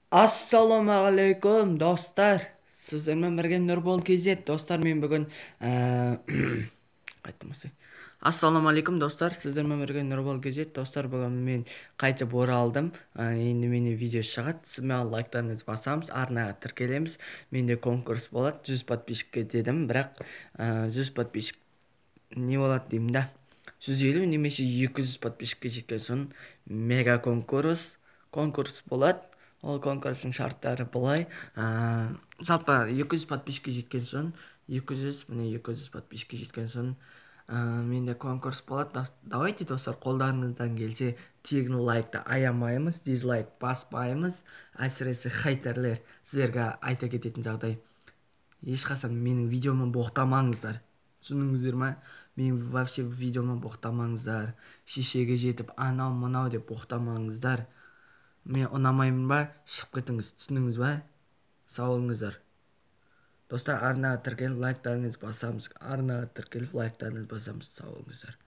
Ассалаумағалейкум достар. Сіздермен бірге Нұрбол KZ. Достар, мен бүгін қайттым осы. Ассалаумағалейкум достар, сіздермен бірге Нұрбол KZ. Достар, бүгін мен қайтып оралдым. Енді менде видео шығады. Сіз маған лайктарыңызды басамыз, арнаға тіркелеміз. Менде конкурс болады. 100 подписчикке дедім, бірақ 100 подписчик не болады деймін да. 150 немесе 200 подписчикке жеткен соң мега конкурс болады. Ол конкурстың шарттары былай. Жалпы 200 подписчикке жеткен соң, 200 подписчикке жеткен соң менде конкурс болады. Давайте, достар, қолдарыңыздан келсе тегін лайкты аямаймыз, дизлайк баспаймыз. Әсіресе хейтерлер, сіздерге айта кететін жағдай, ешқашан менің видеома боқтамаңыздар. Түсіндіңіздер ма? Мен вообще видеома боқтамаңыздар. Шешеге жетіп анау мынау деп боқтамаңыздар. Мен ұнамаймын ба? Шығып кетіңіз. Түсіндіңіз ба? Сау болыңыздар. Достар, арнаға тіркеліп лайктарыңызды басамыз. Сау болыңыздар.